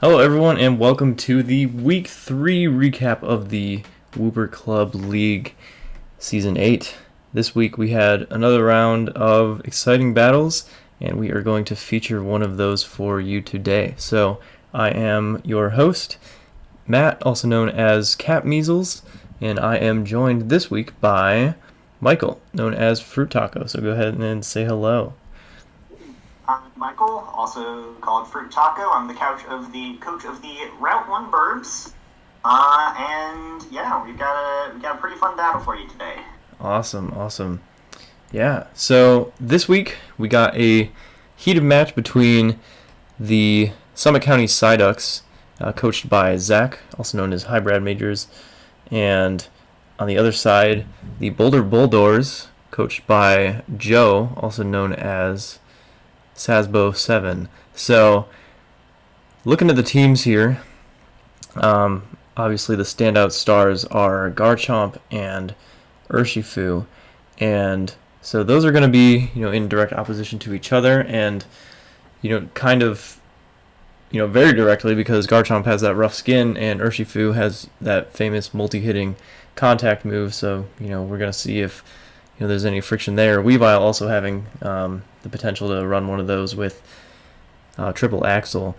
Hello, everyone, and welcome to the Week 3 recap of the Whooper Club League Season 8. This week we had another round of exciting battles, and we are going to feature one of those for you today. So, I am your host, Matt, also known as Cat Measles, and I am joined this week by Michael, known as Fruit Taco. So go ahead and say hello. I'm Michael, also called Fruit Taco. I'm the coach of the Route One Burbs, and yeah, we've got a pretty fun battle for you today. Awesome. Yeah, so this week we got a heated match between the Summit County Psyducks, coached by Zach, also known as Hybrid Majors, and on the other side, the Boulder Boldores, coached by Joe, also known as Sasbo7. So, looking at the teams here, obviously the standout stars are Garchomp and Urshifu, and so those are going to be, in direct opposition to each other, and, kind of, very directly because Garchomp has that rough skin and Urshifu has that famous multi-hitting contact move, so, we're going to see if, there's any friction there. Weavile also having the potential to run one of those with triple axle.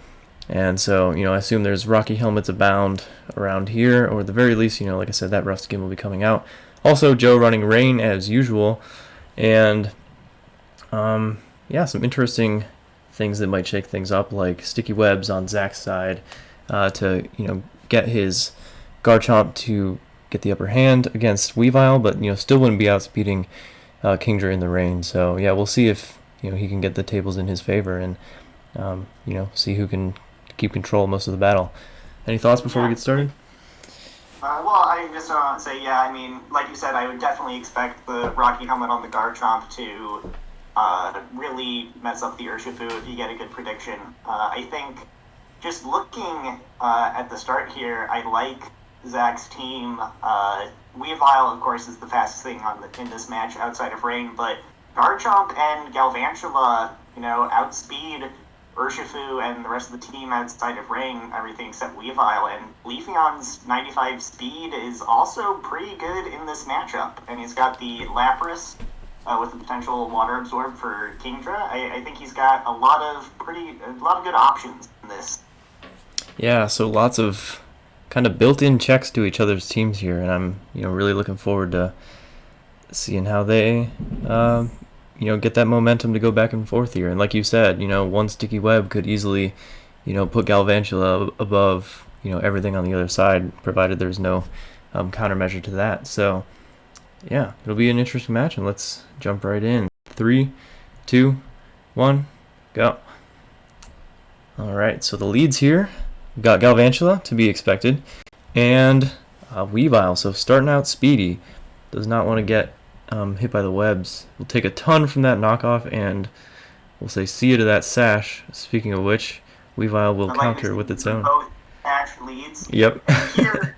And so, I assume there's rocky helmets abound around here, or at the very least, like I said, that rough skin will be coming out. Also, Joe running Rain as usual, and some interesting things that might shake things up, like sticky webs on Zach's side to get his Garchomp to get the upper hand against Weavile, but still wouldn't be outspeeding Kingdra in the rain. So yeah, we'll see if he can get the tables in his favor and see who can keep control of most of the battle. Any thoughts before we get started? Well, I just want to say, like you said, I would definitely expect the rocky helmet on the Garchomp to really mess up the Urshifu if you get a good prediction. I think just looking at the start here, I like Zach's team. Weavile, of course, is the fastest thing in this match outside of Rain, but Garchomp and Galvantula, outspeed Urshifu and the rest of the team outside of Rain, everything except Weavile. And Leafeon's 95 speed is also pretty good in this matchup, and he's got the Lapras with the potential water absorb for Kingdra. I think he's got a lot of good options in this. Yeah, so lots of kind of built-in checks to each other's teams here, and I'm really looking forward to seeing how they get that momentum to go back and forth here. And like you said, one sticky web could easily put Galvantula above everything on the other side, provided there's no countermeasure to that. So yeah, it'll be an interesting match, and let's jump right in. 3, 2, 1, go. Alright, so the leads here, we've got Galvantula, to be expected, and Weavile. So starting out speedy, does not want to get hit by the webs. We'll take a ton from that knockoff, and we'll say see you to that sash. Speaking of which, Weavile will counter with its own. Both sash leads. Yep. And here,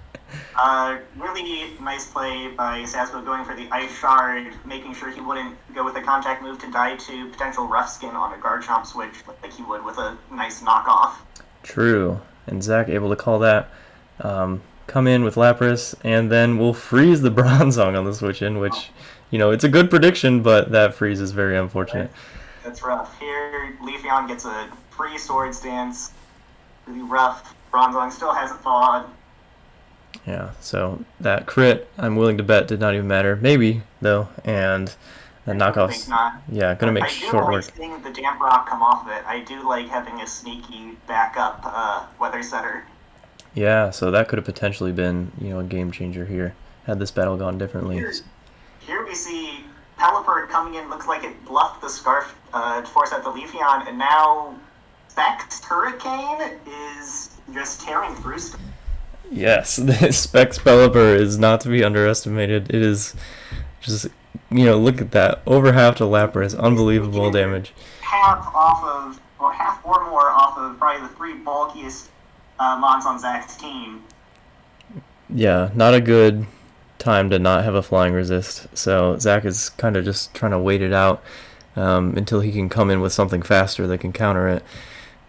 really nice play by Sasbo going for the Ice Shard, making sure he wouldn't go with a contact move to die to potential rough skin on a Garchomp switch like he would with a nice knockoff. True. And Zach able to call that. Come in with Lapras, and then we'll freeze the Bronzong on the switch in, which, it's a good prediction, but that freeze is very unfortunate. That's rough. Here, Leafeon gets a free Swords Dance. Really rough. Bronzong still hasn't thawed. Yeah, so that crit, I'm willing to bet, did not even matter. Maybe, though, and the knockoffs. Yeah, gonna make short work. I do like seeing the Damp Rock come off of it. I do like having a sneaky backup weather setter. Yeah, so that could have potentially been, a game changer here, had this battle gone differently. Here we see Pelipper coming in, looks like it bluffed the Scarf to force out the Leafeon, and now Specs Hurricane is just tearing through stuff. Yes, the Specs Pelipper is not to be underestimated. It is just, look at that. Over half to Lapras, unbelievable damage. Half or more off of probably the three bulkiest Mons on Zach's team. Yeah, not a good time to not have a flying resist. So Zach is kind of just trying to wait it out until he can come in with something faster that can counter it,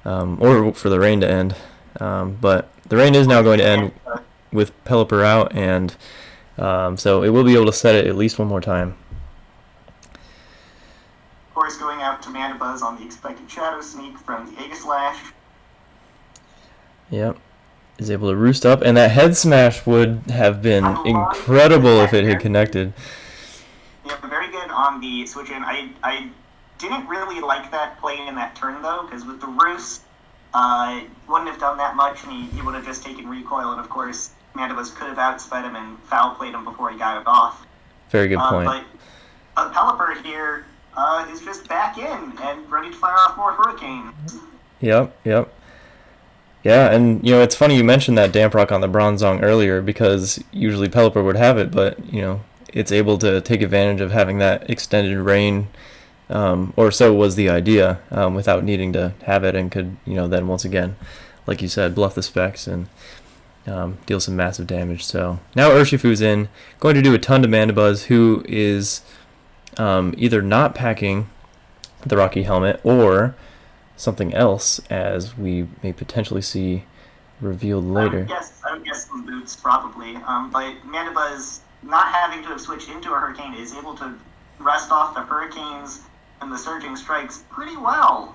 or for the rain to end. But the rain is now going to end with Pelipper out, and so it will be able to set it at least one more time. Of course, going out to Mandibuzz on the expected Shadow Sneak from the Aegislash. Yep. Is able to roost up, and that head smash would have been incredible if it had connected. Yeah, very good on the switch in. I didn't really like that play in that turn, though, because with the roost, wouldn't have done that much, and he would have just taken recoil, and of course, Mandibuzz could have outsped him and foul played him before he got it off. Very good point. But Pelipper here is just back in and ready to fire off more hurricanes. Yep. Yeah, and it's funny you mentioned that Damp Rock on the Bronzong earlier, because usually Pelipper would have it, but it's able to take advantage of having that extended rain, or so was the idea, without needing to have it, and could then once again, like you said, bluff the specs and deal some massive damage. So now Urshifu's in, going to do a ton to Mandibuzz, who is either not packing the Rocky Helmet or something else, as we may potentially see revealed later. I would guess some boots, probably. But Mandibuzz, not having to have switched into a Hurricane, is able to rest off the Hurricanes and the Surging Strikes pretty well.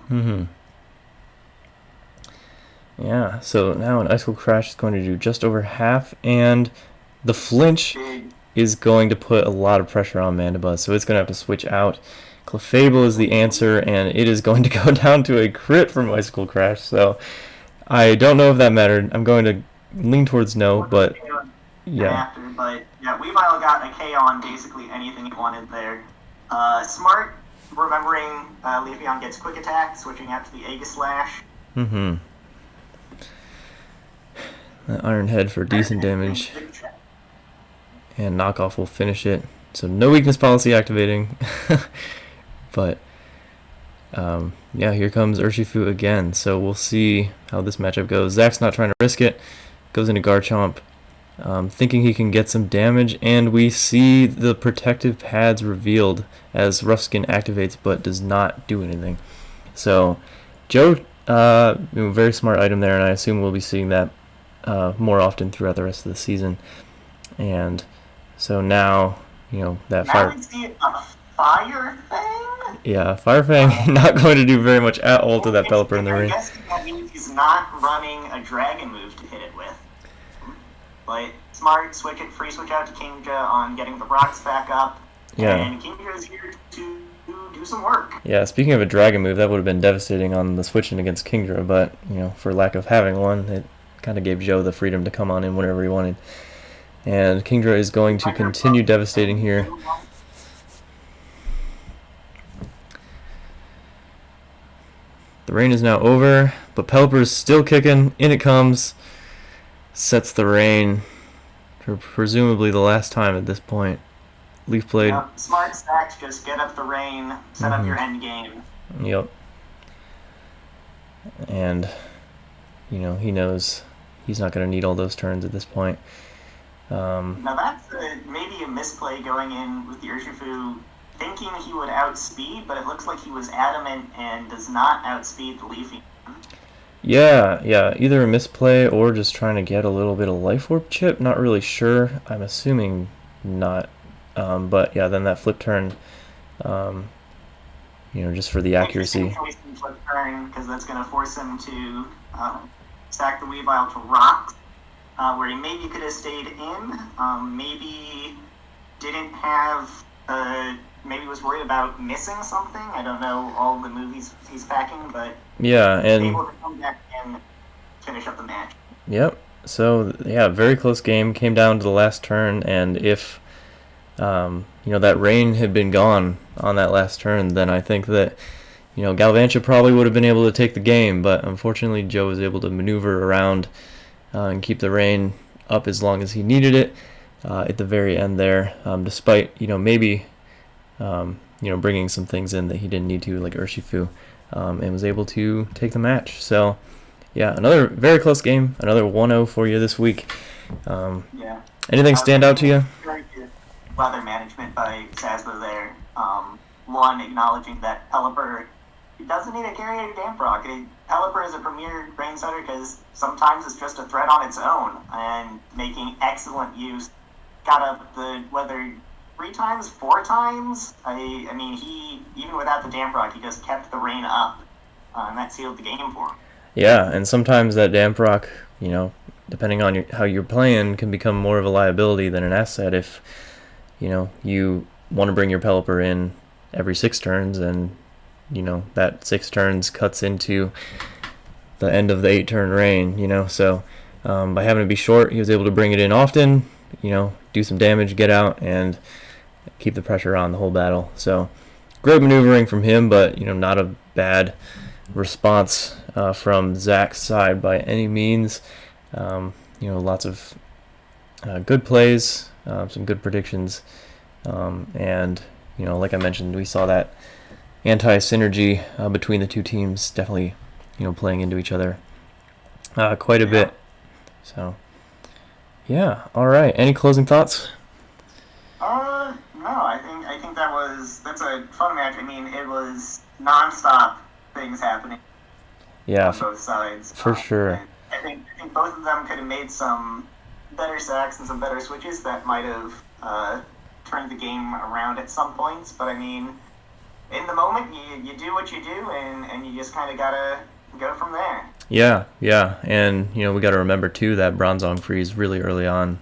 Yeah, so now an Icicle Crash is going to do just over half, and the flinch is going to put a lot of pressure on Mandibuzz, so it's going to have to switch out. Clefable is the answer, and it is going to go down to a crit from Icicle Crash, so I don't know if that mattered. I'm going to lean towards no, but yeah. But yeah, Weavile got a K on basically anything he wanted there. Smart, remembering Leafeon gets Quick Attack, switching out to the Aegislash. That Iron Head for decent damage, and Knockoff will finish it. So no weakness policy activating. But yeah, here comes Urshifu again. So we'll see how this matchup goes. Zach's not trying to risk it. Goes into Garchomp, thinking he can get some damage, and we see the protective pads revealed as Rough Skin activates, but does not do anything. So Joe, very smart item there, and I assume we'll be seeing that more often throughout the rest of the season. And so now, that fire. Now we see a Fire Fang? Yeah, Fire Fang not going to do very much at all to that Pelipper in the ring. I guess that means he's not running a Dragon move to hit it with. But smart, free switch out to Kingdra on getting the rocks back up. Yeah. And Kingdra is here to do some work. Yeah, speaking of a Dragon move, that would have been devastating on the switching against Kingdra, but, for lack of having one, it kind of gave Joe the freedom to come on in whenever he wanted. And Kingdra is going to continue devastating here. The rain is now over, but Pelipper is still kicking. In it comes. Sets the rain for presumably the last time at this point. Leaf Blade. Yep. Smart stacks, just get up the rain, set up your end game. Yep. And, he knows he's not going to need all those turns at this point. Now that's maybe a misplay going in with the Urshifu, thinking he would outspeed, but it looks like he was adamant and does not outspeed the Leafy. Yeah, either a misplay or just trying to get a little bit of Life Orb chip. Not really sure. I'm assuming not. But yeah, then that flip turn, just for the accuracy. Flip turn, because that's going to force him to stack the Weavile to rocks, where he maybe could have stayed in, maybe didn't have, maybe was worried about missing something. I don't know all the movies he's packing, but yeah, and able to come back and finish up the match. Yep. So yeah, very close game. Came down to the last turn, and if that rain had been gone on that last turn, then I think that Galvantula probably would have been able to take the game. But unfortunately, Joe was able to maneuver around and keep the rain up as long as he needed it at the very end there, despite maybe bringing some things in that he didn't need to, like Urshifu, and was able to take the match. So yeah, another very close game, another 1-0 for you this week. Yeah. Anything stand out to you? Very good weather management by Sazbo there. One, acknowledging that Pelipper doesn't need to carry a damp rock. Pelipper is a premier grain setter because sometimes it's just a threat on its own and making excellent use. Got up the weather 3 times, 4 times. I mean, he, even without the damp rock, he just kept the rain up, and that sealed the game for him. Yeah, and sometimes that damp rock, depending on how you're playing, can become more of a liability than an asset if, you want to bring your Pelipper in every 6 turns and, that 6 turns cuts into the end of the 8-turn rain, So by having to be short, he was able to bring it in often, do some damage, get out, and keep the pressure on the whole battle. So great maneuvering from him, but, not a bad response from Zach's side by any means. Lots of good plays, some good predictions, and like I mentioned, we saw that anti-synergy between the two teams definitely playing into each other quite a bit. So yeah, all right, any closing thoughts? No, I think that's a fun match. I mean, it was non-stop things happening on both sides. For sure. I think both of them could have made some better sacks and some better switches that might have turned the game around at some points. But I mean, in the moment, you do what you do, and you just kind of gotta go from there. Yeah, and we got to remember too that Bronzong freeze really early on.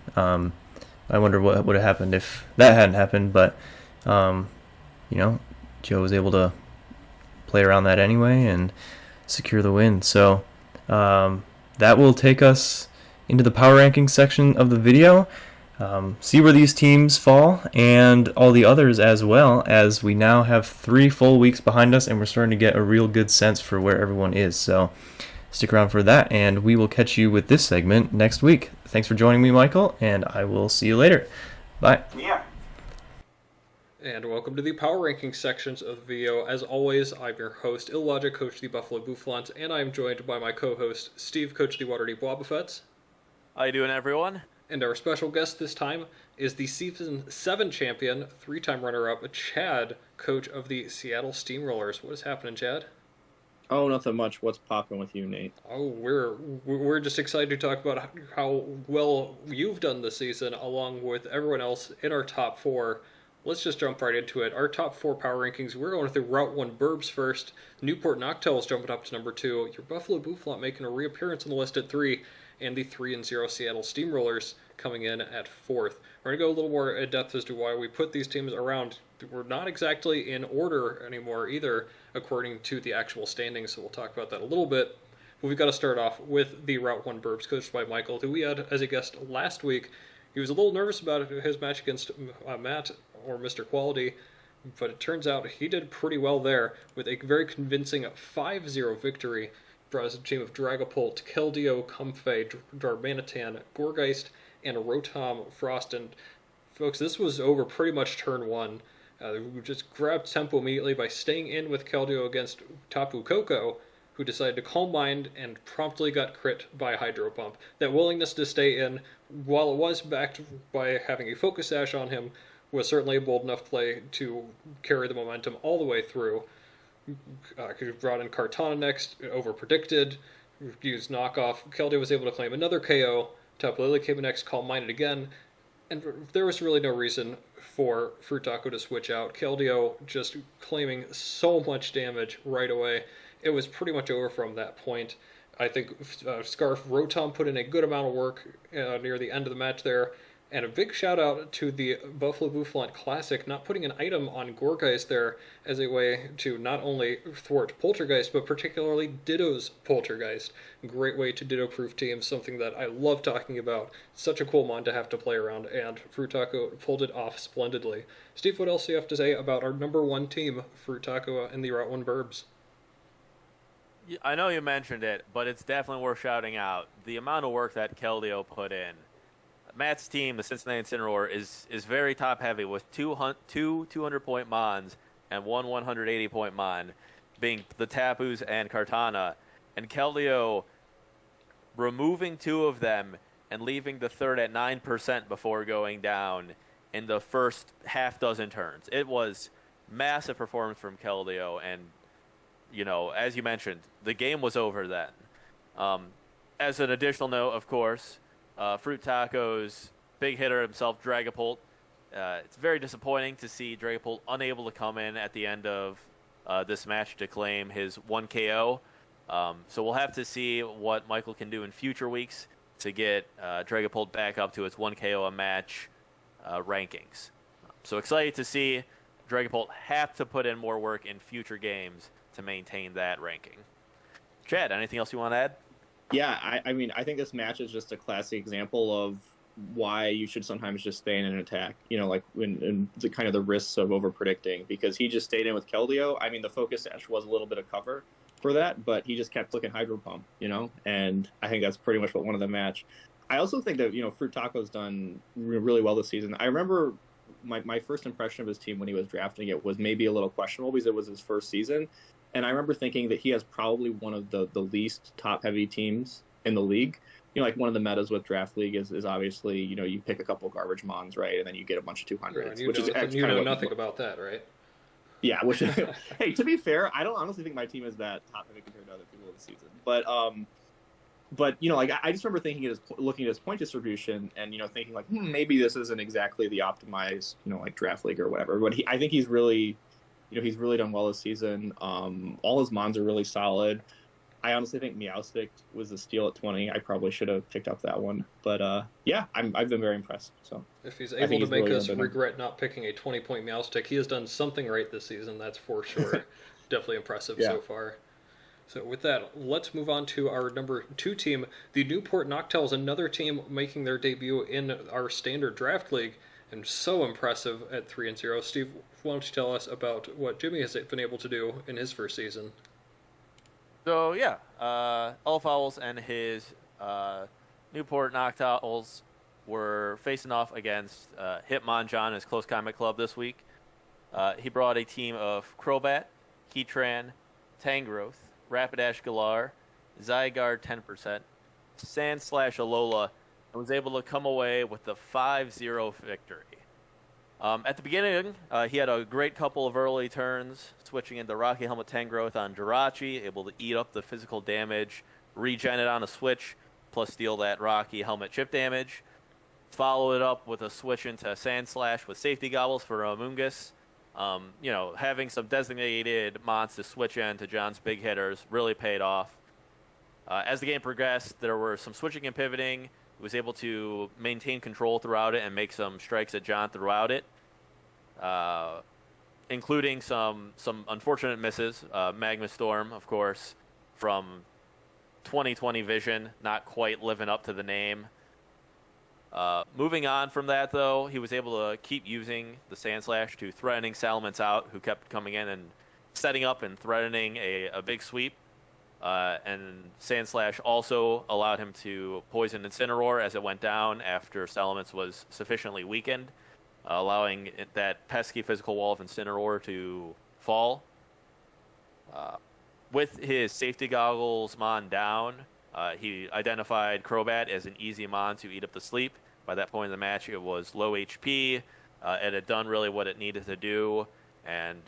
I wonder what would have happened if that hadn't happened, but Joe was able to play around that anyway and secure the win. So that will take us into the power rankings section of the video. See where these teams fall and all the others, as well as we now have 3 full weeks behind us and we're starting to get a real good sense for where everyone is. So stick around for that, and we will catch you with this segment next week. Thanks for joining me, Michael, and I will see you later. Bye. Yeah. And welcome to the power rankings sections of the video. As always, I'm your host, Illogic, coach of the Buffalo Bouffalants, and I'm joined by my co-host, Steve, coach of the Waterdeep Wobbuffets. How you doing, everyone? And our special guest this time is the Season 7 champion, 3-time runner-up, Chad, coach of the Seattle Steamrollers. What is happening, Chad? Oh, nothing much. What's popping with you, Nate? Oh, we're just excited to talk about how well you've done this season, along with everyone else in our top 4. Let's just jump right into it. Our top 4 power rankings. We're going through Route 1 Burbs first. Newport Noctowl is jumping up to number 2. Your Buffalo Bouffalant making a reappearance on the list at 3, and the 3-0 Seattle Steamrollers coming in at 4th. We're going to go a little more in depth as to why we put these teams around. We're not exactly in order anymore either, according to the actual standings, so we'll talk about that a little bit. But we've got to start off with the Route 1 Burbs, coached by Michael, who we had as a guest last week. He was a little nervous about his match against Matt, or Mr. Quality, but it turns out he did pretty well there with a very convincing 5-0 victory. Brought us a team of Dragapult, Keldeo, Comfey, Darmanitan, Gorgeist, and Rotom Frost. And folks, this was over pretty much turn 1. We just grabbed tempo immediately by staying in with Keldeo against Tapu Koko, who decided to Calm Mind and promptly got crit by Hydro Pump. That willingness to stay in, while it was backed by having a Focus Sash on him, was certainly a bold enough play to carry the momentum all the way through. He brought in Kartana next, over-predicted, used knockoff. Keldeo was able to claim another KO. Tapu Lele came in next, Calm Minded again, and there was really no reason for Furtaco to switch out. Keldeo just claiming so much damage right away. It was pretty much over from that point. I think Scarf Rotom put in a good amount of work near the end of the match there. And a big shout out to the Buffalo Bouffalant Classic, not putting an item on Gorgeist there as a way to not only thwart Poltergeist, but particularly Ditto's Poltergeist. Great way to Ditto-proof teams, something that I love talking about. Such a cool mon to have to play around, and Furtaco pulled it off splendidly. Steve, what else do you have to say about our number 1 team, Furtaco and the Route 1 Burbs? I know you mentioned it, but it's definitely worth shouting out. The amount of work that Keldeo put in. Matt's team, the Cincinnati Incineroar, is very top-heavy with two 200-point Mons and one 180-point Mon, being the Tapus and Kartana. And Keldeo removing 2 of them and leaving the third at 9% before going down in the first half dozen turns. It was massive performance from Keldeo, and as you mentioned, the game was over then. As an additional note, of course, Fruit Taco's big hitter himself, Dragapult. It's very disappointing to see Dragapult unable to come in at the end of this match to claim his 1 KO. So we'll have to see what Michael can do in future weeks to get Dragapult back up to its 1 KO a match rankings. So excited to see Dragapult have to put in more work in future games to maintain that ranking. Chad, anything else you want to add? Yeah, I mean, I think this match is just a classic example of why you should sometimes just stay in an attack, like in the kind of the risks of over predicting, because he just stayed in with Keldeo. I mean, the focus dash was a little bit of cover for that, but he just kept clicking Hydro Pump, and I think that's pretty much what won the match. I also think that, Fruit Taco's done really well this season. I remember my first impression of his team when he was drafting it was maybe a little questionable because it was his first season. And I remember thinking that he has probably one of the least top-heavy teams in the league. Like one of the metas with Draft League is obviously, you pick a couple garbage mons, right? And then you get a bunch of 200s. Yeah, you know nothing about that, right? Yeah, hey, to be fair, I don't honestly think my team is that top-heavy compared to other people this season. But I just remember looking at his point distribution and, thinking like, maybe this isn't exactly the optimized, Draft League or whatever. But I think he's really... he's really done well this season. All his mons are really solid. I honestly think Meowstic was a steal at 20. I probably should have picked up that one. But, yeah, I've been very impressed. So if he's able to make us regret not picking a 20-point Meowstic, he has done something right this season, that's for sure. Definitely impressive so far. So with that, let's move on to our number 2 team. The Newport Noctowl, another team making their debut in our standard draft league. And so impressive at 3-0. Steve, why don't you tell us about what Jimmy has been able to do in his first season? So yeah, Elf Owls and his Newport Noctowls were facing off against Hitmonchan, his close combat club this week. He brought a team of Crobat, Heatran, Tangrowth, Rapidash Galar, Zygarde 10%, Sandslash Alola, and was able to come away with the 5-0 victory. At the beginning, he had a great couple of early turns, switching into Rocky Helmet Tangrowth on Jirachi, able to eat up the physical damage, regen it on a switch, plus deal that Rocky Helmet chip damage. Follow it up with a switch into Sandslash with Safety Goggles for Amoonguss. Having some designated mons to switch into John's big hitters really paid off. As the game progressed, there were some switching and pivoting. He was able to maintain control throughout it and make some strikes at John throughout it, including some unfortunate misses. Magma Storm, of course, from 2020 vision, not quite living up to the name. Moving on from that, though, he was able to keep using the Sandslash to threatening Salamence out, who kept coming in and setting up and threatening a big sweep. And Sandslash also allowed him to poison Incineroar as it went down after Salamence was sufficiently weakened, allowing that pesky physical wall of Incineroar to fall. With his Safety Goggles mon down, he identified Crobat as an easy mon to eat up the sleep. By that point in the match, it was low HP. It had done really what it needed to do, and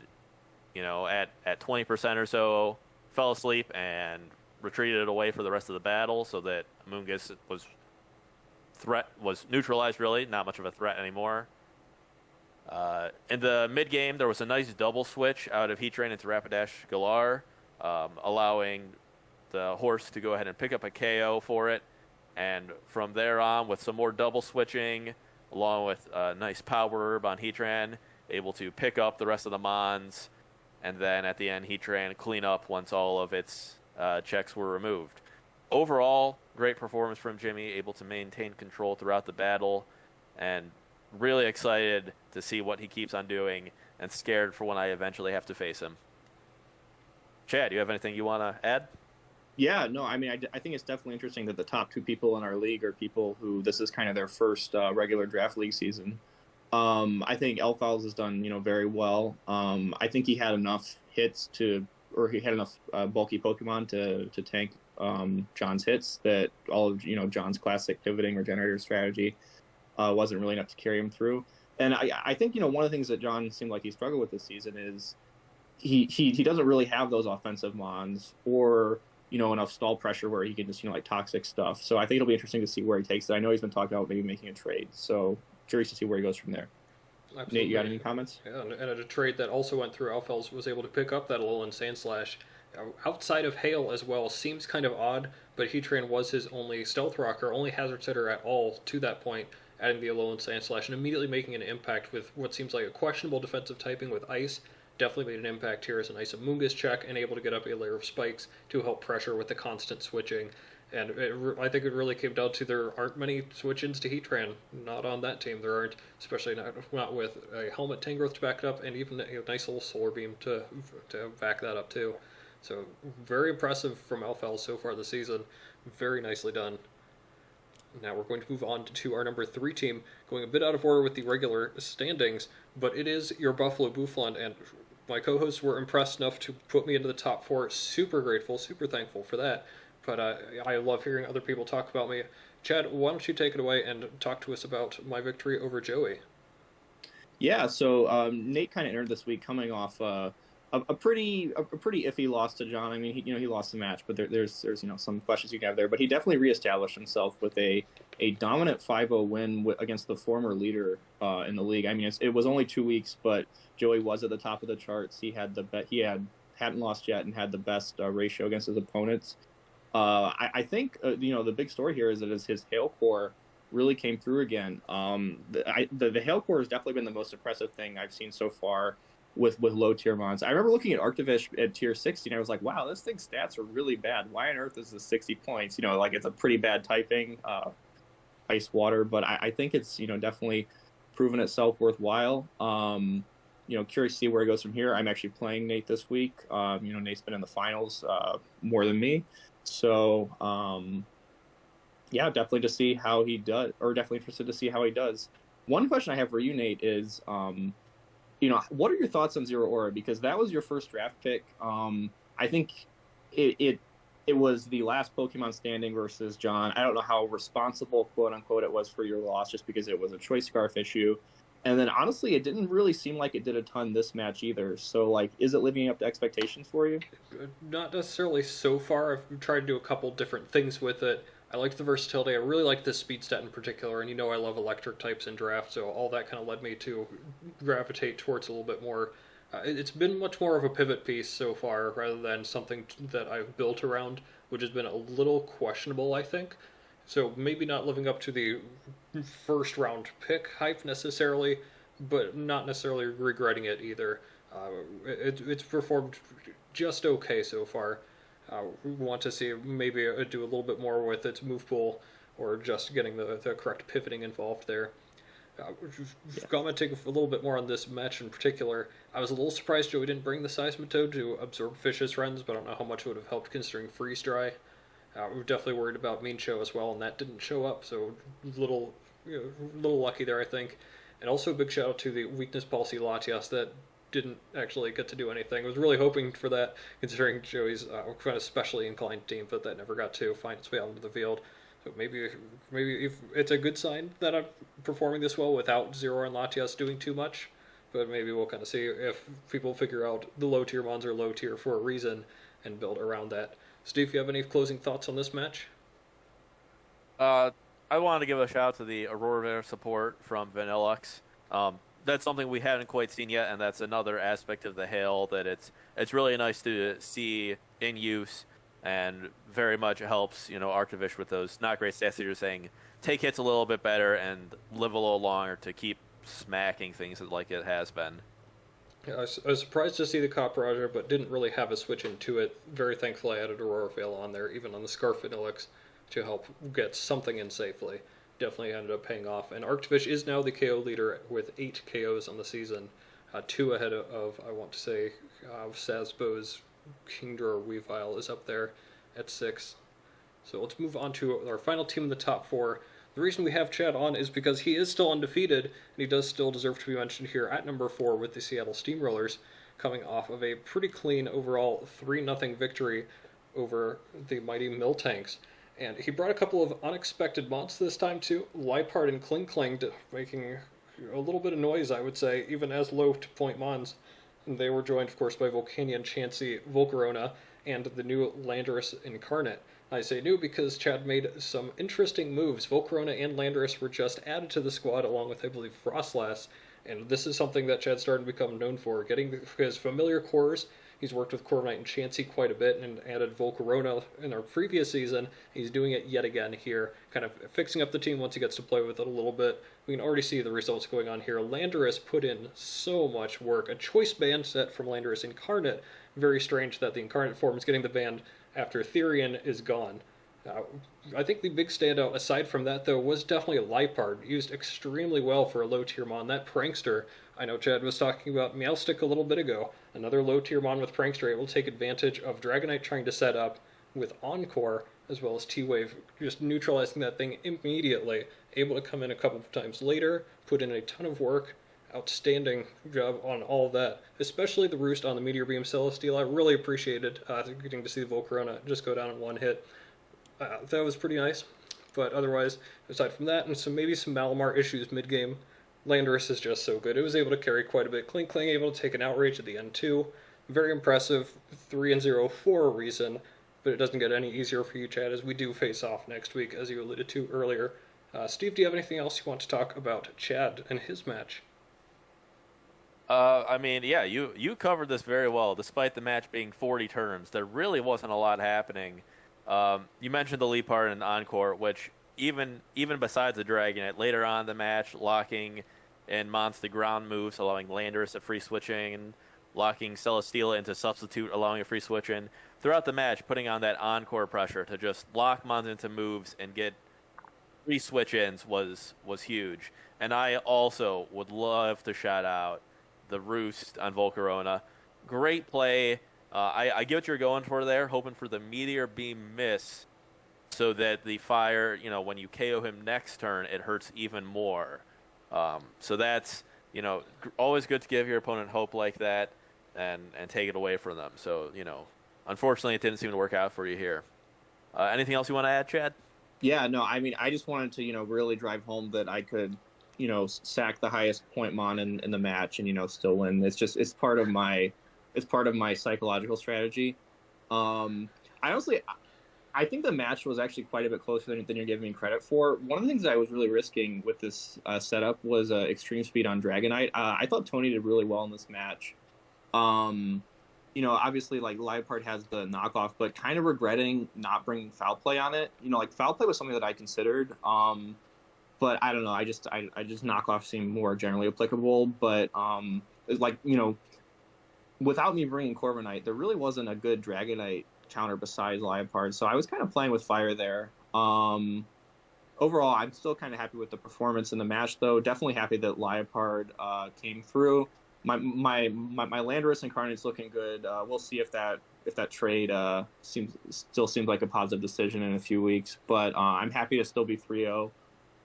at 20% or so, fell asleep and retreated away for the rest of the battle, so that Amoonguss was neutralized. Really, not much of a threat anymore. In the mid game, there was a nice double switch out of Heatran into Rapidash Galar, allowing the horse to go ahead and pick up a KO for it. And from there on, with some more double switching, along with a nice power herb on Heatran, able to pick up the rest of the mons, and then at the end, Heatran clean up once all of its checks were removed. Overall, great performance from Jimmy, able to maintain control throughout the battle, and really excited to see what he keeps on doing, and scared for when I eventually have to face him. Chad, do you have anything you want to add? Yeah, no, I mean, I think it's definitely interesting that the top 2 people in our league are people who this is kind of their first regular draft league season. I think Elf Owls has done, very well. I think he had enough he had enough bulky Pokemon to tank John's hits, that all of, John's classic pivoting regenerator strategy wasn't really enough to carry him through. And I think, one of the things that John seemed like he struggled with this season is he doesn't really have those offensive mons or enough stall pressure where he can just like toxic stuff. So I think it'll be interesting to see where he takes it. I know he's been talking about maybe making a trade, so curious to see where he goes from there. Absolutely. Nate, you got any comments? Yeah, and a trade that also went through Alphels was able to pick up that Alolan Sandslash outside of Hail as well. Seems kind of odd, but Heatran was his only Stealth Rocker, only Hazard Setter at all to that point, adding the Alolan Sandslash and immediately making an impact with what seems like a questionable defensive typing with Ice. Definitely made an impact here as an Ice-Amoonguss check and able to get up a layer of spikes to help pressure with the constant switching. And I think it really came down to there aren't many switch-ins to Heatran. Not on that team. There aren't, especially not with a Helmet Tangrowth to back it up and even a nice little Solar Beam to back that up too. So very impressive from Alphel so far this season. Very nicely done. Now we're going to move on to our number 3 team, going a bit out of order with the regular standings, but it is your Buffalo Bouffalant, and my co-hosts were impressed enough to put me into the top 4. Super grateful, super thankful for that. But I love hearing other people talk about me. Chad, why don't you take it away and talk to us about my victory over Joey? Yeah, so Nate kind of entered this week coming off a pretty iffy loss to John. I mean, he lost the match, but there's some questions you can have there. But he definitely reestablished himself with a dominant 5-0 win against the former leader in the league. I mean, it was only 2 weeks, but Joey was at the top of the charts. He hadn't lost yet and had the best ratio against his opponents. I think the big story here is that his Hail Core really came through again. The Hail Core has definitely been the most impressive thing I've seen so far with low tier mons. I remember looking at Arctivish at tier 60 and I was like, wow, this thing's stats are really bad. Why on earth is this 60 points? Like it's a pretty bad typing, ice water, but I think it's definitely proven itself worthwhile. Curious to see where it goes from here. I'm actually playing Nate this week. Nate's been in the finals more than me. So, definitely to see how he does, or definitely interested to see how he does. One question I have for you, Nate, is, what are your thoughts on Zero Aura? Because that was your first draft pick. I think it was the last Pokemon standing versus John. I don't know how responsible, quote unquote, it was for your loss, just because it was a choice scarf issue. And then honestly, it didn't really seem like it did a ton this match either. So, is it living up to expectations for you? Not necessarily so far. I've tried to do a couple different things with it. I liked the versatility. I really liked the speed stat in particular. And I love electric types in draft, so all that kind of led me to gravitate towards a little bit more. It's been much more of a pivot piece so far rather than something that I've built around, which has been a little questionable, I think. So maybe not living up to the first round pick hype necessarily, but not necessarily regretting it either. It's performed just okay so far. We want to see maybe do a little bit more with its move pool or just getting the correct pivoting involved there. Commenting a little bit more on this match in particular, I was a little surprised Joey didn't bring the Seismitoad to absorb Fish's Rends, but I don't know how much it would have helped considering Freeze Dry. We were definitely worried about Mean Show as well, and that didn't show up, so little lucky there, I think. And also a big shout out to the Weakness Policy Latias that didn't actually get to do anything. I was really hoping for that, considering Joey's kind of specially inclined team, but that never got to find its way out into the field. So maybe if it's a good sign that I'm performing this well without Zero and Latias doing too much, but maybe we'll kind of see if people figure out the low tier mons are low tier for a reason and build around that. Steve, you have any closing thoughts on this match? I wanted to give a shout out to the Aurora support from Vanillux. That's something we haven't quite seen yet, and that's another aspect of the Hail that it's really nice to see in use, and very much helps Arctivish with those not great stats that you're saying. Take hits a little bit better and live a little longer to keep smacking things like it has been. Yeah, I was surprised to see the Copperajah, but didn't really have a switch into it. Very thankful I added Aurora Veil on there, even on the Scarf Vanillux, to help get something in safely. Definitely ended up paying off. And Arctivish is now the KO leader with 8 KOs on the season. 2 ahead of, I want to say, Sazbo's Kingdra Weavile is up there at 6. So let's move on to our final team in the top 4. The reason we have Chad on is because he is still undefeated, and he does still deserve to be mentioned here at number 4 with the Seattle Steamrollers, coming off of a pretty clean overall 3-0 victory over the mighty Miltanks. And he brought a couple of unexpected mons this time too, Liepard and Kling Kling, making a little bit of noise, I would say, even as low point mons. They were joined, of course, by Volcanion, Chansey, Volcarona, and the new Landorus Incarnate. I say new because Chad made some interesting moves. Volcarona and Landorus were just added to the squad along with, I believe, Frostlass, and this is something that Chad's starting to become known for, getting his familiar cores. He's worked with Corviknight and Chansey quite a bit and added Volcarona in our previous season. He's doing it yet again here, kind of fixing up the team once he gets to play with it a little bit. We can already see the results going on here. Landorus put in so much work. A choice band set from Landorus Incarnate. Very strange that the Incarnate form is getting the band after Therian is gone. I think the big standout aside from that, though, was definitely Liepard. Used extremely well for a low-tier mon. That Prankster, I know Chad was talking about Meowstick a little bit ago. Another low-tier mon with Prankster able to take advantage of Dragonite trying to set up with Encore, as well as T-Wave, just neutralizing that thing immediately. Able to come in a couple of times later, put in a ton of work. Outstanding job on all that, especially the roost on the Meteor Beam Celesteela. I really appreciated getting to see the Volcarona just go down in one hit. That was pretty nice, but otherwise, aside from that, and maybe some Malamar issues mid-game, Landorus is just so good. It was able to carry quite a bit. Kling able to take an outrage at the end too. Very impressive, 3-0 for a reason, but it doesn't get any easier for you, Chad, as we do face off next week, as you alluded to earlier. Steve, do you have anything else you want to talk about Chad and his match? I mean, yeah, you covered this very well. Despite the match being 40 turns, there really wasn't a lot happening. You mentioned the Liepard and Encore, which even besides the Dragonite, later on in the match, locking in monster ground moves, allowing Landorus to free switching, and locking Celesteela into substitute, allowing a free switch in. Throughout the match, putting on that Encore pressure to just lock Mons into moves and get free switch-ins was huge. And I also would love to shout out the roost on Volcarona. Great play. I get what you're going for there, hoping for the Meteor Beam miss so that the fire, when you KO him next turn, it hurts even more. So that's, always good to give your opponent hope like that and take it away from them. So, unfortunately, it didn't seem to work out for you here. Anything else you want to add, Chad? Yeah, no, I mean, I just wanted to, really drive home that I could, sack the highest point mon in the match and, still win. It's part of my psychological strategy. I think the match was actually quite a bit closer than you're giving me credit for. One of the things that I was really risking with this setup was extreme speed on Dragonite. I thought Tony did really well in this match. Obviously, like, Liepard has the knockoff, but kind of regretting not bringing foul play on it. Foul play was something that I considered. But I don't know. I just knockoff seemed more generally applicable. But without me bringing Corviknight, there really wasn't a good Dragonite counter besides Liepard. So I was kind of playing with fire there. Overall, I'm still kind of happy with the performance in the match, though. Definitely happy that Liepard came through. My Landorus Incarnate's looking good. We'll see if that trade still seems like a positive decision in a few weeks. But I'm happy to still be 3-0.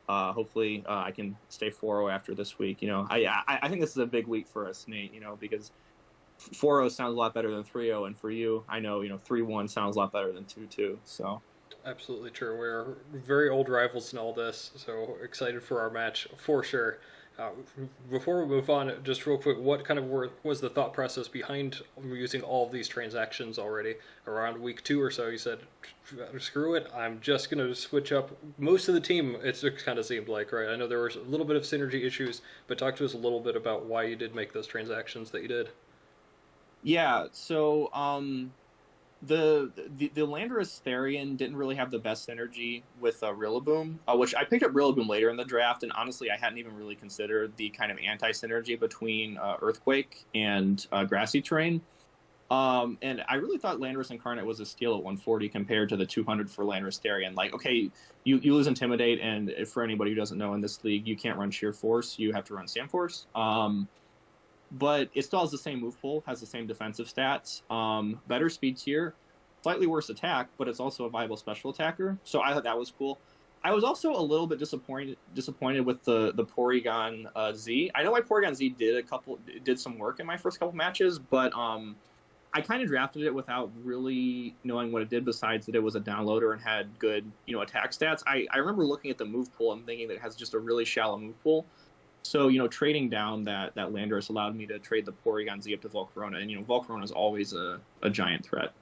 Hopefully I can stay 4-0 after this week. I think this is a big week for us, Nate. Because 4-0 sounds a lot better than 3-0, and for you, I know 3-1 sounds a lot better than 2-2. So. Absolutely true. We're very old rivals in all this, so excited for our match for sure. Before we move on, just real quick, what kind of was the thought process behind using all of these transactions already? Around week 2 or so, you said, screw it, I'm just going to switch up most of the team, it kind of seemed like, right? I know there was a little bit of synergy issues, but talk to us a little bit about why you did make those transactions that you did. Yeah, so the Landorus Therian didn't really have the best synergy with Rillaboom, which I picked up Rillaboom later in the draft, and honestly, I hadn't even really considered the kind of anti-synergy between Earthquake and Grassy Terrain. And I really thought Landorus Incarnate was a steal at 140 compared to the 200 for Landorus Therian. Like, okay, you lose Intimidate, and for anybody who doesn't know, in this league, you can't run Sheer Force, you have to run Sand Force. But it still has the same move pool, has the same defensive stats, better speed tier, slightly worse attack, but it's also a viable special attacker. So I thought that was cool. I was also a little bit disappointed with the Porygon Z. I know my Porygon Z did some work in my first couple matches, but I kind of drafted it without really knowing what it did, besides that it was a downloader and had good attack stats. I remember looking at the move pool and thinking that it has just a really shallow move pool. So, trading down that Landorus allowed me to trade the Porygon Z up to Volcarona. And, Volcarona is always a giant threat.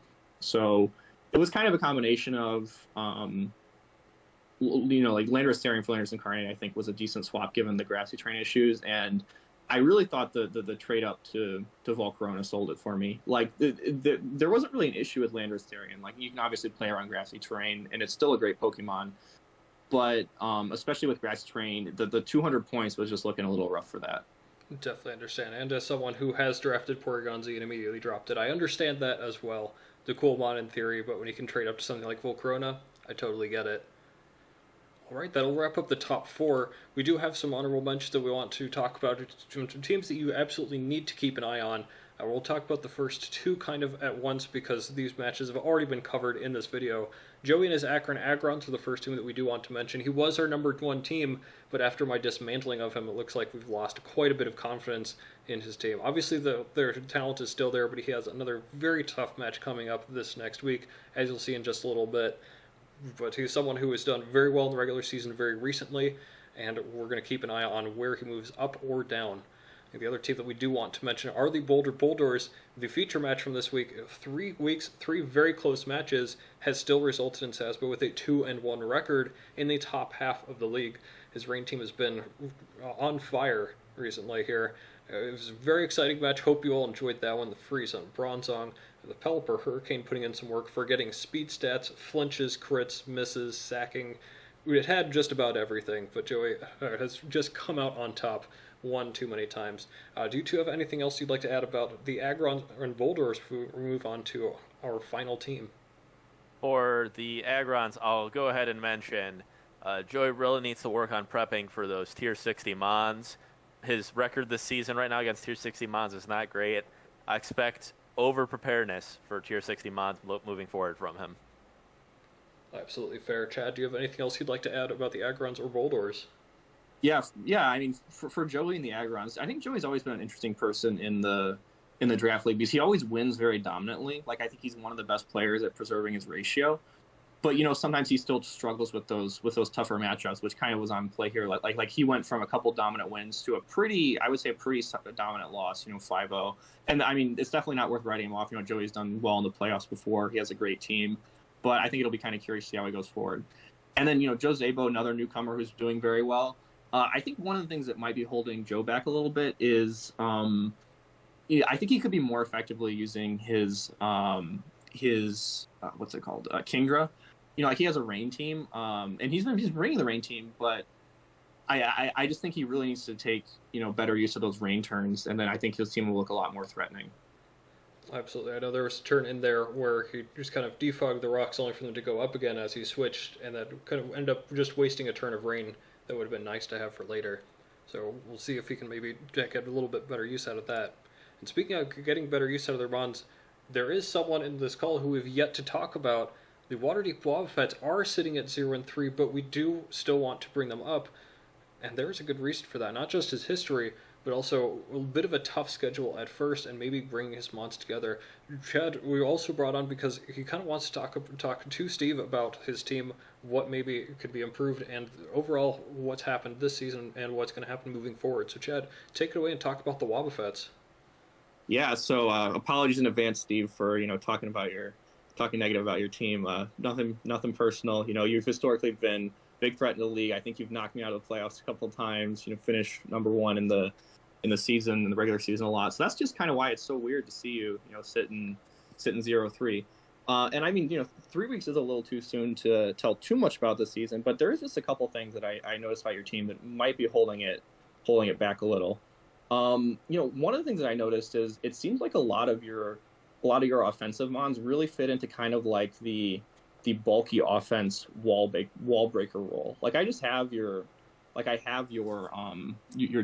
So it was kind of a combination of, like Landorus Therian for Landorus Incarnate, I think was a decent swap given the grassy terrain issues. And I really thought the trade up to Volcarona sold it for me. Like, there wasn't really an issue with Landorus Therian. Like, you can obviously play around grassy terrain, and it's still a great Pokemon. But especially with grassy terrain, the 200 points was just looking a little rough for that. Definitely understand. And as someone who has drafted Porygon Z and immediately dropped it, I understand that as well. The cool mon in theory, but when you can trade up to something like Volcarona, I totally get it. Alright, that'll wrap up the top 4. We do have some honorable mentions that we want to talk about. Some teams that you absolutely need to keep an eye on. We'll talk about the first 2 kind of at once because these matches have already been covered in this video. Joey and his Akron Agrons are the first team that we do want to mention. He was our number 1 team, but after my dismantling of him, it looks like we've lost quite a bit of confidence in his team. Obviously, their talent is still there, but he has another very tough match coming up this next week, as you'll see in just a little bit. But he's someone who has done very well in the regular season very recently, and we're going to keep an eye on where he moves up or down. And the other team that we do want to mention are the Boulder Boldores. The feature match from this week, 3 weeks, 3 very close matches, has still resulted in Sasbo with a 2-1 record in the top half of the league. His rain team has been on fire recently here. It was a very exciting match. Hope you all enjoyed that one. The Freeze on Bronzong. The Pelipper Hurricane putting in some work for getting speed stats, flinches, crits, misses, sacking. It had just about everything, but Joey has just come out on top one too many times. Do you two have anything else you'd like to add about the Agrons and Boldores before we move on to our final team? For the Agrons, I'll go ahead and mention Joey really needs to work on prepping for those Tier 60 Mons. His record this season right now against Tier 60 Mons is not great. I expect over-preparedness for Tier 60 Mons moving forward from him. Absolutely fair. Chad, do you have anything else you'd like to add about the Agrons or Boldores? Yeah. I mean, for Joey and the Agrons, I think Joey's always been an interesting person in the draft league because he always wins very dominantly. Like, I think he's one of the best players at preserving his ratio. But sometimes he still struggles with those tougher matchups, which kind of was on play here. Like he went from a couple dominant wins to a pretty dominant loss, 5-0. And I mean, it's definitely not worth writing him off. Joey's done well in the playoffs before. He has a great team, but I think it'll be kind of curious to see how he goes forward. And then Joe Zabo, another newcomer who's doing very well. I think one of the things that might be holding Joe back a little bit is I think he could be more effectively using his what's it called, Kingdra. Like he has a rain team, and he's bringing the rain team, but I just think he really needs to take better use of those rain turns, and then I think his team will look a lot more threatening. Absolutely. I know there was a turn in there where he just kind of defogged the rocks only for them to go up again as he switched, and that kind of ended up just wasting a turn of rain that would have been nice to have for later. So we'll see if he can maybe get a little bit better use out of that. And speaking of getting better use out of their bonds, there is someone in this call who we've yet to talk about. The Waterdeep Wobbuffets are sitting at 0-3, but we do still want to bring them up, and there's a good reason for that. Not just his history, but also a bit of a tough schedule at first, and maybe bringing his mods together. Chad, we also brought on because he kind of wants to talk to Steve about his team, what maybe could be improved, and overall what's happened this season and what's going to happen moving forward. So Chad, take it away and talk about the Wobbuffets. Yeah, so apologies in advance, Steve, for talking negative about your team. Nothing personal. You've historically been big threat in the league. I think you've knocked me out of the playoffs a couple of times. Finished number 1 in the season, in the regular season a lot. So that's just kind of why it's so weird to see you, sitting 0-3. And I mean, 3 weeks is a little too soon to tell too much about this season. But there is just a couple things that I noticed about your team that might be holding it back a little. One of the things that I noticed is it seems like a lot of your offensive mons really fit into kind of like the bulky offense wall breaker role. Like I have your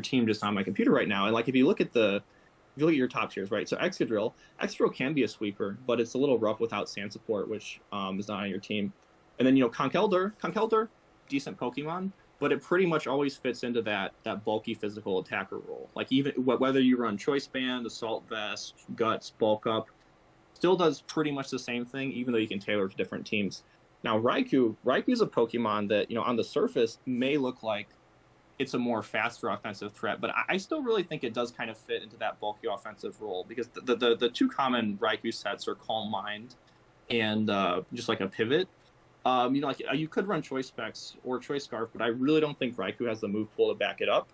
team just on my computer right now, and like if you look at your top tiers, right? So Excadrill can be a sweeper, but it's a little rough without sand support, which is not on your team. And then Conkeldurr, decent Pokemon, but it pretty much always fits into that bulky physical attacker role. Like even whether you run Choice Band, Assault Vest, Guts, Bulk Up, still does pretty much the same thing, even though you can tailor to different teams. Now Raikou is a Pokemon that on the surface may look like it's a more faster offensive threat. But I still really think it does kind of fit into that bulky offensive role because the two common Raikou sets are Calm Mind and just like a pivot. Like you could run Choice Specs or Choice Scarf, but I really don't think Raikou has the move pool to back it up.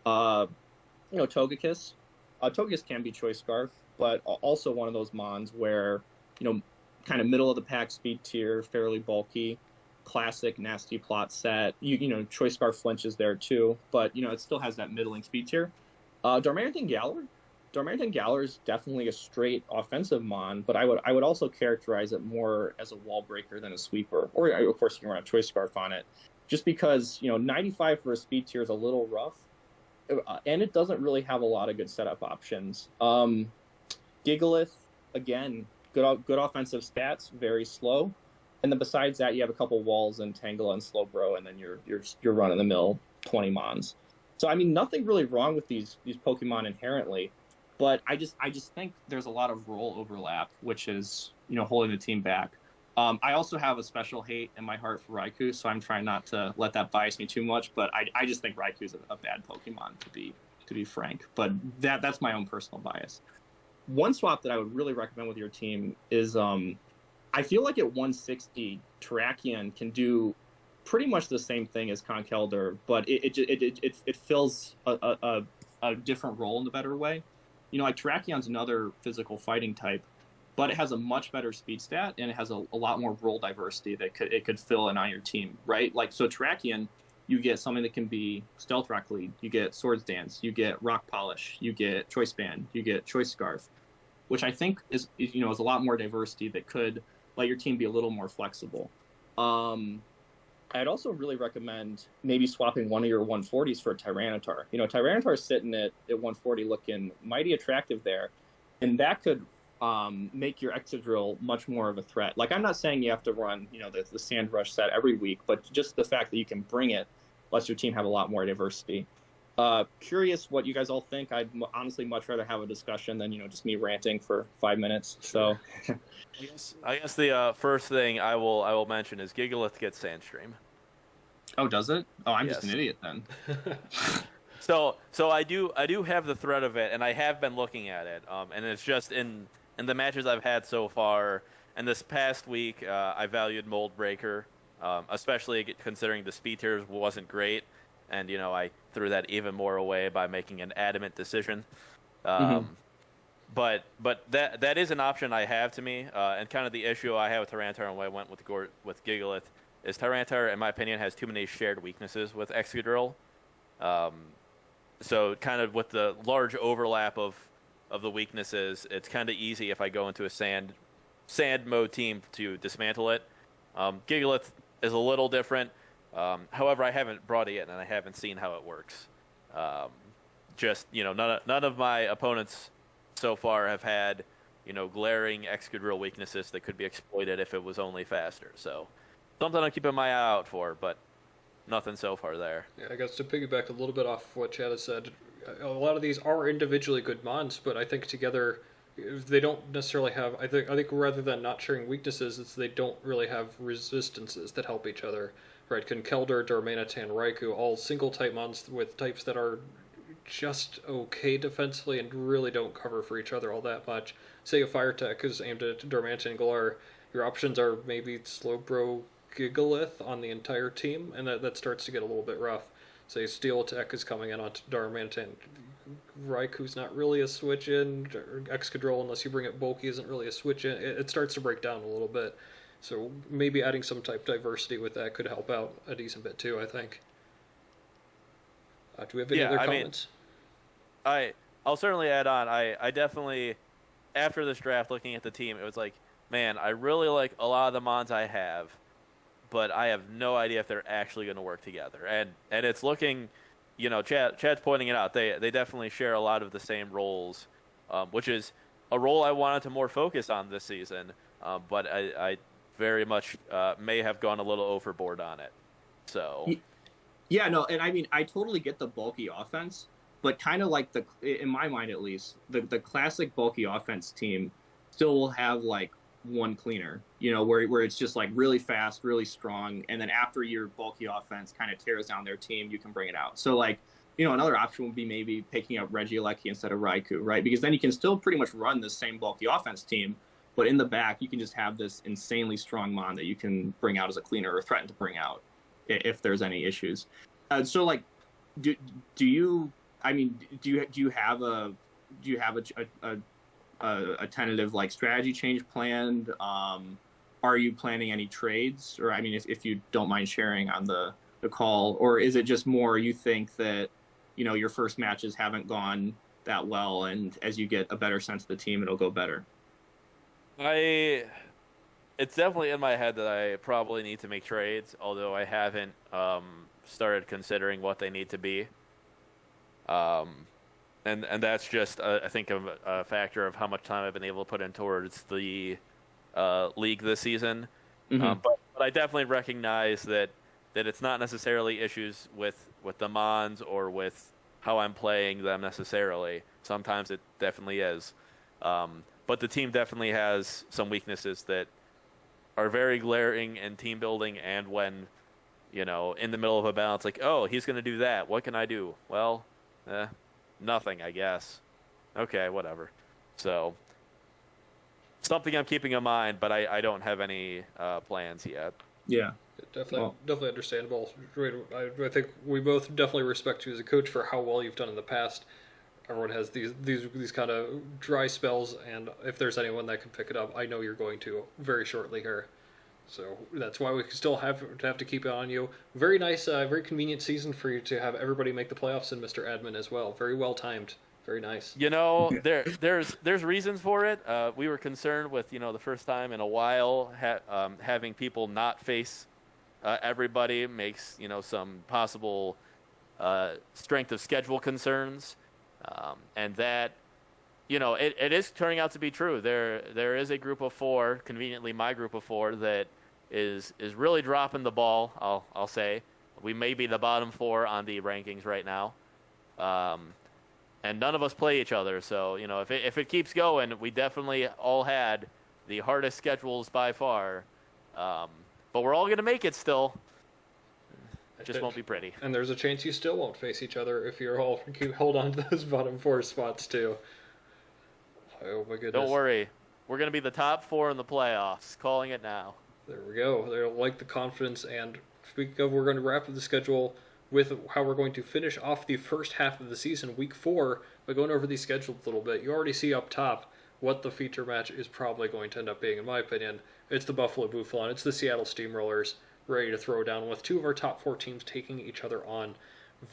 Togekiss. Togekiss can be Choice Scarf, but also one of those mons where, kind of middle of the pack speed tier, fairly bulky, classic nasty plot set. Choice Scarf flinches there too, but it still has that middling speed tier. Darmanitan Galar is definitely a straight offensive mon, but I would also characterize it more as a wall breaker than a sweeper. Or of course you can run a Choice Scarf on it, just because 95 for a speed tier is a little rough, and it doesn't really have a lot of good setup options. Gigalith, again, good offensive stats, very slow, and then besides that you have a couple walls and Tangela and Slowbro, and then you're running the mill 20 mons. So I mean, nothing really wrong with these Pokemon inherently. But I just think there's a lot of role overlap, which is, holding the team back. I also have a special hate in my heart for Raikou, so I'm trying not to let that bias me too much. But I just think Raikou is a bad Pokemon, to be frank. But that's my own personal bias. One swap that I would really recommend with your team is I feel like at 160, Terrakion can do pretty much the same thing as Conkeldurr, but it fills a different role in a better way. Like Terrakion's another physical fighting type, but it has a much better speed stat and it has a lot more role diversity that it could fill in on your team, right? Like, so Terrakion, you get something that can be Stealth Rock Lead, you get Swords Dance, you get Rock Polish, you get Choice Band, you get Choice Scarf, which I think is a lot more diversity that could let your team be a little more flexible. I'd also really recommend maybe swapping one of your 140s for a Tyranitar. Tyranitar's sitting at 140 looking mighty attractive there, and that could make your Excadrill much more of a threat. Like, I'm not saying you have to run, the Sand Rush set every week, but just the fact that you can bring it lets your team have a lot more diversity. Curious what you guys all think. I'd honestly much rather have a discussion than, just me ranting for 5 minutes. So I guess the first thing I will mention is Gigalith gets Sandstream. Oh, does it? Oh, I'm Yes. just an idiot then. So I do have the threat of it, and I have been looking at it. And it's just in the matches I've had so far, and this past week I valued Mold Breaker, especially considering the speed tiers wasn't great, and I threw that even more away by making an adamant decision. But that is an option I have to me, and kind of the issue I have with Tyranitar and why I went with Gigalith is Tyranitar, in my opinion, has too many shared weaknesses with Excadrill. So kind of with the large overlap of the weaknesses, it's kind of easy if I go into a sand mode team to dismantle it. Gigalith is a little different. However, I haven't brought it yet, and I haven't seen how it works. None of my opponents so far have had, glaring Excadrill weaknesses that could be exploited if it was only faster. So something I'm keeping my eye out for, but nothing so far there. Yeah, I guess to piggyback a little bit off what Chad has said, a lot of these are individually good mons, but I think together they don't necessarily have. I think rather than not sharing weaknesses, it's they don't really have resistances that help each other. Right? Conkeldurr, Darmanitan, Raikou, all single type mons with types that are just okay defensively and really don't cover for each other all that much. Say a Fire Tech is aimed at Darmanitan and Galar, your options are maybe Slowbro, Gigalith on the entire team, and that starts to get a little bit rough. Say Steel Attack is coming in on Darmanitan. Raikou's not really a switch-in. Excadrill, unless you bring it bulky, isn't really a switch-in. It starts to break down a little bit. So maybe adding some type diversity with that could help out a decent bit too, I think. Do we have any other comments? I'll certainly add on. I definitely, after this draft, looking at the team, it was like, man, I really like a lot of the mons I have, but I have no idea if they're actually going to work together. And it's looking, Chad's pointing it out. They definitely share a lot of the same roles, which is a role I wanted to more focus on this season. But I very much may have gone a little overboard on it. So. Yeah, no, and I mean, I totally get the bulky offense, but kind of like in my mind at least, the classic bulky offense team still will have like one cleaner, where it's just like really fast, really strong, and then after your bulky offense kind of tears down their team, you can bring it out. So like, another option would be maybe picking up Regieleki instead of Raikou, right? Because then you can still pretty much run the same bulky offense team, but in the back you can just have this insanely strong mon that you can bring out as a cleaner or threaten to bring out if there's any issues. So like, do you have a tentative like strategy change planned? Are you planning any trades, or if you don't mind sharing on the call, or is it just more you think that your first matches haven't gone that well, and as you get a better sense of the team, it'll go better? It's definitely in my head that I probably need to make trades, although I haven't started considering what they need to be. And that's just I think a factor of how much time I've been able to put in towards the league this season. Mm-hmm. But I definitely recognize that it's not necessarily issues with the Mons or with how I'm playing them necessarily. Sometimes it definitely is. But the team definitely has some weaknesses that are very glaring in team building, and when, in the middle of a balance, like, oh, he's going to do that. What can I do? Well, nothing, I guess. Okay, whatever. So, something I'm keeping in mind, but I don't have any plans yet. Yeah. Definitely understandable. I think we both definitely respect you as a coach for how well you've done in the past. Everyone has these kind of dry spells, and if there's anyone that can pick it up, I know you're going to very shortly here. So that's why we still have to keep it on you. Very nice, very convenient season for you to have everybody make the playoffs, and Mr. Admin as well. Very well timed. Very nice. There's reasons for it. We were concerned with the first time in a while having people not face everybody makes some possible strength of schedule concerns, and that it is turning out to be true. There is a group of four, conveniently my group of four, that is really dropping the ball. I'll say we may be the bottom four on the rankings right now, and none of us play each other. So if it keeps going, we definitely all had the hardest schedules by far. But we're all going to make it still. It just won't be pretty. And there's a chance you still won't face each other if you're all hold on to those bottom four spots too. Oh my goodness. Don't worry. We're going to be the top four in the playoffs. Calling it now. There we go. They're like the confidence. And speaking of, we're going to wrap up the schedule with how we're going to finish off the first half of the season, week 4, by going over these schedules a little bit. You already see up top what the feature match is probably going to end up being, in my opinion. It's the Buffalo Buffalon. It's the Seattle Steamrollers ready to throw down, with 2 of our top 4 teams taking each other on.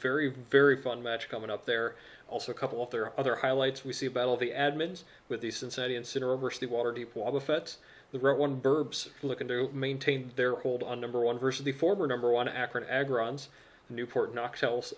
Very, very fun match coming up there. Also, a couple of their other highlights. We see a battle of the admins with the Cincinnati Incineroar versus the Waterdeep Wobbuffets. The Route 1 Burbs looking to maintain their hold on number 1 versus the former number 1 Akron Agrons. The Newport Noctels,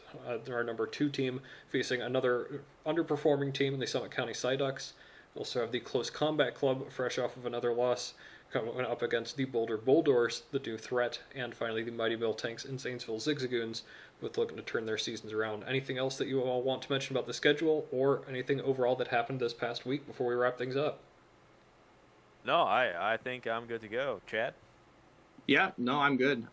our number 2 team, facing another underperforming team in the Summit County Psyducks. We also have the Close Combat Club, fresh off of another loss, coming up against the Boulder Boldores, the new threat, and finally the Mighty Mill Tanks and Zanesville Zigzagoons, with looking to turn their seasons around. Anything else that you all want to mention about the schedule, or anything overall that happened this past week before we wrap things up? No, I think I'm good to go. Chad? Yeah, no, I'm good.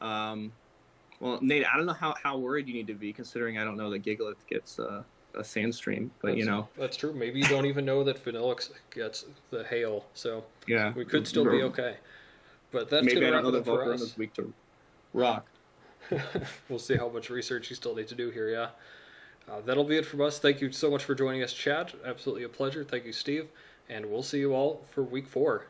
Well, Nate, I don't know how worried you need to be, considering I don't know that Gigalith gets a Sandstream, but That's true. Maybe you don't even know that Vanillix gets the hail, so yeah, we could still be okay. But that's maybe going to I don't know wrap that it up for Volcarona us. is weak to rock. We'll see how much research you still need to do here, yeah. That'll be it from us. Thank you so much for joining us, Chad. Absolutely a pleasure. Thank you, Steve. And we'll see you all for week 4.